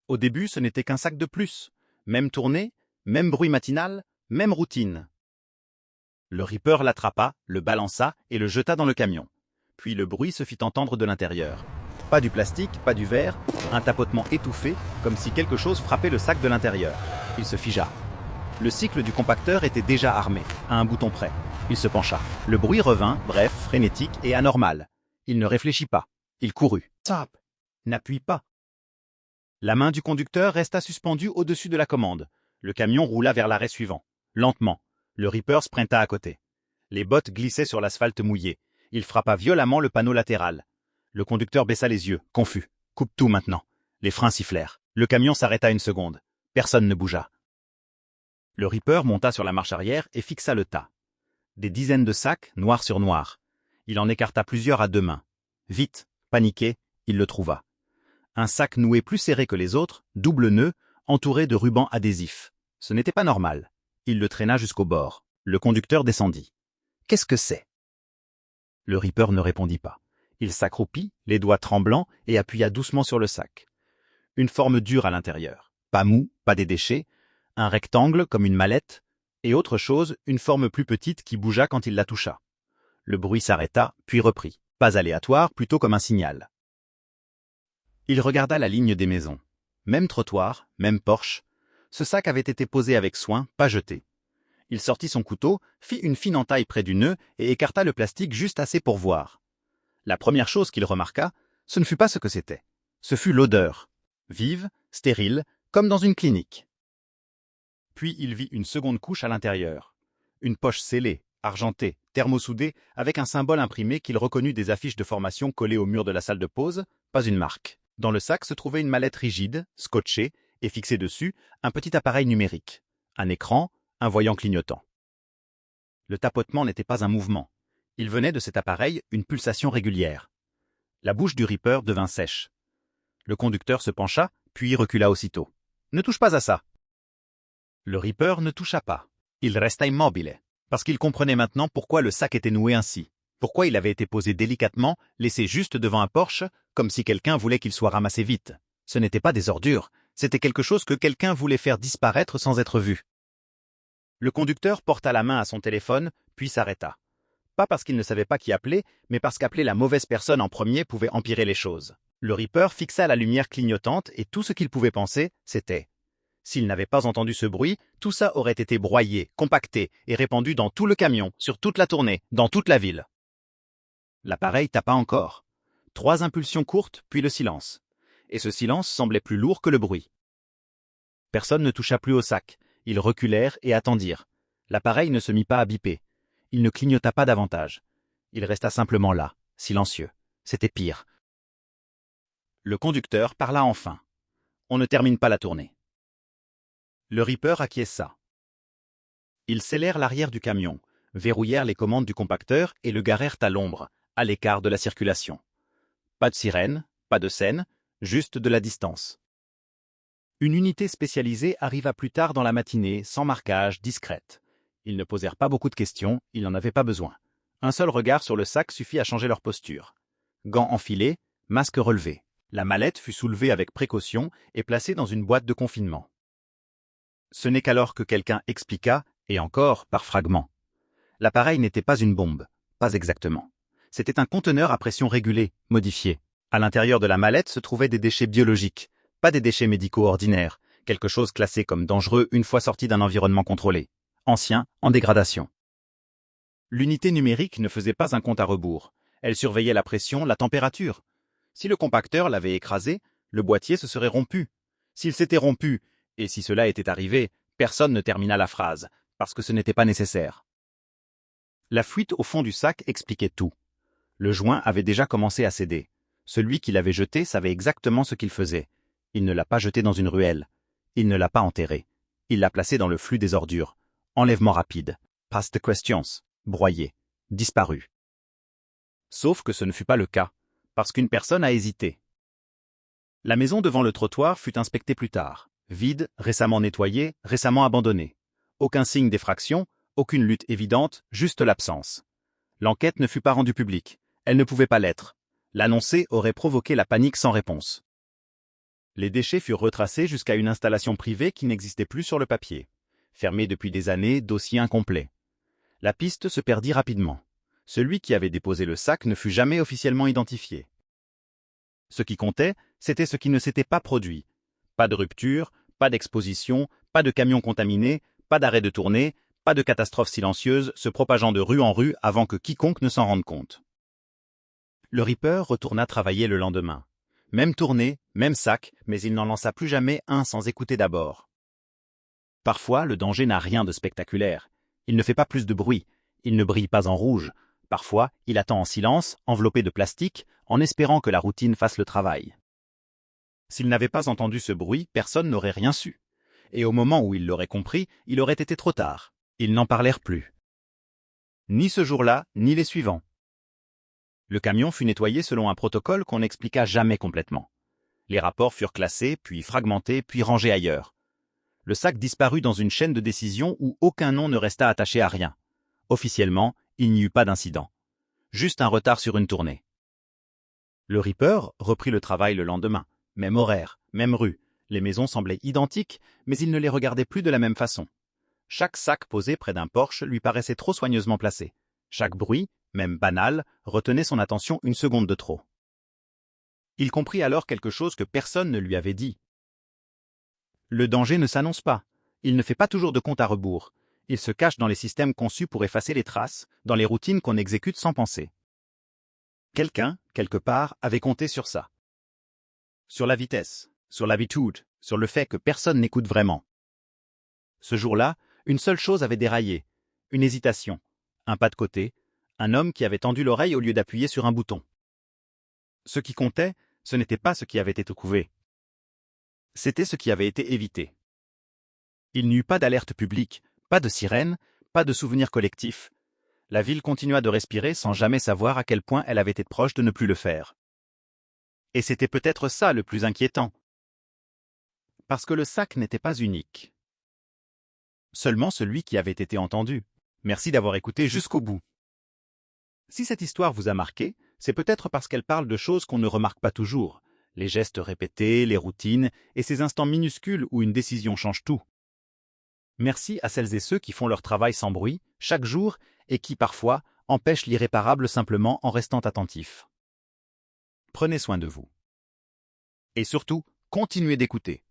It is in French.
Au début, ce n'était qu'un sac de plus. Même tournée, même bruit matinal, même routine. Le Reaper l'attrapa, le balança et le jeta dans le camion. Puis le bruit se fit entendre de l'intérieur. Pas du plastique, pas du verre, un tapotement étouffé, comme si quelque chose frappait le sac de l'intérieur. Il se figea. Le cycle du compacteur était déjà armé, à un bouton près. Il se pencha. Le bruit revint, bref, frénétique et anormal. Il ne réfléchit pas. Il courut. Stop. N'appuie pas. La main du conducteur resta suspendue au-dessus de la commande. Le camion roula vers l'arrêt suivant. Lentement. Le Reaper sprinta à côté. Les bottes glissaient sur l'asphalte mouillé. Il frappa violemment le panneau latéral. Le conducteur baissa les yeux, confus. Coupe tout maintenant. Les freins sifflèrent. Le camion s'arrêta une seconde. Personne ne bougea. Le Reaper monta sur la marche arrière et fixa le tas. Des dizaines de sacs, noir sur noir. Il en écarta plusieurs à deux mains. Vite, paniqué, il le trouva. Un sac noué plus serré que les autres, double nœud, entouré de rubans adhésifs. Ce n'était pas normal. Il le traîna jusqu'au bord. Le conducteur descendit. « Qu'est-ce que c'est ?» Le Reaper ne répondit pas. Il s'accroupit, les doigts tremblants, et appuya doucement sur le sac. Une forme dure à l'intérieur. Pas mou, pas des déchets. Un rectangle comme une mallette. Et autre chose, une forme plus petite qui bougea quand il la toucha. Le bruit s'arrêta, puis reprit. Pas aléatoire, plutôt comme un signal. Il regarda la ligne des maisons. Même trottoir, même porche. Ce sac avait été posé avec soin, pas jeté. Il sortit son couteau, fit une fine entaille près du nœud et écarta le plastique juste assez pour voir. La première chose qu'il remarqua, ce ne fut pas ce que c'était. Ce fut l'odeur. Vive, stérile, comme dans une clinique. Puis il vit une seconde couche à l'intérieur. Une poche scellée, argentée, thermosoudée, avec un symbole imprimé qu'il reconnut des affiches de formation collées au mur de la salle de pause, pas une marque. Dans le sac se trouvait une mallette rigide, scotchée, et fixé dessus un petit appareil numérique. Un écran, un voyant clignotant. Le tapotement n'était pas un mouvement. Il venait de cet appareil une pulsation régulière. La bouche du Reaper devint sèche. Le conducteur se pencha, puis recula aussitôt. « Ne touche pas à ça !» Le Reaper ne toucha pas. Il resta immobile, parce qu'il comprenait maintenant pourquoi le sac était noué ainsi. Pourquoi il avait été posé délicatement, laissé juste devant un porche, comme si quelqu'un voulait qu'il soit ramassé vite. Ce n'était pas des ordures, c'était quelque chose que quelqu'un voulait faire disparaître sans être vu. Le conducteur porta la main à son téléphone, puis s'arrêta. Pas parce qu'il ne savait pas qui appeler, mais parce qu'appeler la mauvaise personne en premier pouvait empirer les choses. Le Reaper fixa la lumière clignotante et tout ce qu'il pouvait penser, c'était: s'il n'avait pas entendu ce bruit, tout ça aurait été broyé, compacté et répandu dans tout le camion, sur toute la tournée, dans toute la ville. L'appareil tapa encore. 3 impulsions courtes, puis le silence. Et ce silence semblait plus lourd que le bruit. Personne ne toucha plus au sac. Ils reculèrent et attendirent. L'appareil ne se mit pas à biper. Il ne clignota pas davantage. Il resta simplement là, silencieux. C'était pire. Le conducteur parla enfin. On ne termine pas la tournée. Le Reaper acquiesça. Ils scellèrent l'arrière du camion, verrouillèrent les commandes du compacteur et le garèrent à l'ombre, à l'écart de la circulation. Pas de sirène, pas de scène, juste de la distance. Une unité spécialisée arriva plus tard dans la matinée, sans marquage, discrète. Ils ne posèrent pas beaucoup de questions, ils n'en avaient pas besoin. Un seul regard sur le sac suffit à changer leur posture. Gants enfilés, masque relevé. La mallette fut soulevée avec précaution et placée dans une boîte de confinement. Ce n'est qu'alors que quelqu'un expliqua, et encore par fragments. L'appareil n'était pas une bombe, pas exactement. C'était un conteneur à pression régulée, modifié. À l'intérieur de la mallette se trouvaient des déchets biologiques, pas des déchets médicaux ordinaires, quelque chose classé comme dangereux une fois sorti d'un environnement contrôlé, ancien, en dégradation. L'unité numérique ne faisait pas un compte à rebours. Elle surveillait la pression, la température. Si le compacteur l'avait écrasé, le boîtier se serait rompu. S'il s'était rompu, et si cela était arrivé, personne ne termina la phrase, parce que ce n'était pas nécessaire. La fuite au fond du sac expliquait tout. Le joint avait déjà commencé à céder. Celui qui l'avait jeté savait exactement ce qu'il faisait. Il ne l'a pas jeté dans une ruelle. Il ne l'a pas enterré. Il l'a placé dans le flux des ordures. Enlèvement rapide. Past the questions. Broyé. Disparu. Sauf que ce ne fut pas le cas, parce qu'une personne a hésité. La maison devant le trottoir fut inspectée plus tard. Vide, récemment nettoyée, récemment abandonnée. Aucun signe d'effraction, aucune lutte évidente, juste l'absence. L'enquête ne fut pas rendue publique. Elle ne pouvait pas l'être. L'annoncer aurait provoqué la panique sans réponse. Les déchets furent retracés jusqu'à une installation privée qui n'existait plus sur le papier. Fermée depuis des années, dossier incomplet. La piste se perdit rapidement. Celui qui avait déposé le sac ne fut jamais officiellement identifié. Ce qui comptait, c'était ce qui ne s'était pas produit. Pas de rupture, pas d'exposition, pas de camion contaminé, pas d'arrêt de tournée, pas de catastrophe silencieuse se propageant de rue en rue avant que quiconque ne s'en rende compte. Le Ripper retourna travailler le lendemain. Même tournée, même sac, mais il n'en lança plus jamais un sans écouter d'abord. Parfois, le danger n'a rien de spectaculaire. Il ne fait pas plus de bruit. Il ne brille pas en rouge. Parfois, il attend en silence, enveloppé de plastique, en espérant que la routine fasse le travail. S'il n'avait pas entendu ce bruit, personne n'aurait rien su. Et au moment où il l'aurait compris, il aurait été trop tard. Ils n'en parlèrent plus. Ni ce jour-là, ni les suivants. Le camion fut nettoyé selon un protocole qu'on n'expliqua jamais complètement. Les rapports furent classés, puis fragmentés, puis rangés ailleurs. Le sac disparut dans une chaîne de décision où aucun nom ne resta attaché à rien. Officiellement, il n'y eut pas d'incident. Juste un retard sur une tournée. Le Ripper reprit le travail le lendemain. Même horaire, même rue. Les maisons semblaient identiques, mais il ne les regardait plus de la même façon. Chaque sac posé près d'un porche lui paraissait trop soigneusement placé. Chaque bruit, même banal, retenait son attention une seconde de trop. Il comprit alors quelque chose que personne ne lui avait dit. Le danger ne s'annonce pas. Il ne fait pas toujours de compte à rebours. Il se cache dans les systèmes conçus pour effacer les traces, dans les routines qu'on exécute sans penser. Quelqu'un, quelque part, avait compté sur ça. Sur la vitesse, sur l'habitude, sur le fait que personne n'écoute vraiment. Ce jour-là, une seule chose avait déraillé. Une hésitation. Un pas de côté. Un homme qui avait tendu l'oreille au lieu d'appuyer sur un bouton. Ce qui comptait, ce n'était pas ce qui avait été couvé. C'était ce qui avait été évité. Il n'y eut pas d'alerte publique, pas de sirène, pas de souvenir collectif. La ville continua de respirer sans jamais savoir à quel point elle avait été proche de ne plus le faire. Et c'était peut-être ça le plus inquiétant. Parce que le sac n'était pas unique. Seulement celui qui avait été entendu. Merci d'avoir écouté jusqu'au bout. Si cette histoire vous a marqué, c'est peut-être parce qu'elle parle de choses qu'on ne remarque pas toujours. Les gestes répétés, les routines, et ces instants minuscules où une décision change tout. Merci à celles et ceux qui font leur travail sans bruit, chaque jour, et qui, parfois, empêchent l'irréparable simplement en restant attentifs. Prenez soin de vous. Et surtout, continuez d'écouter.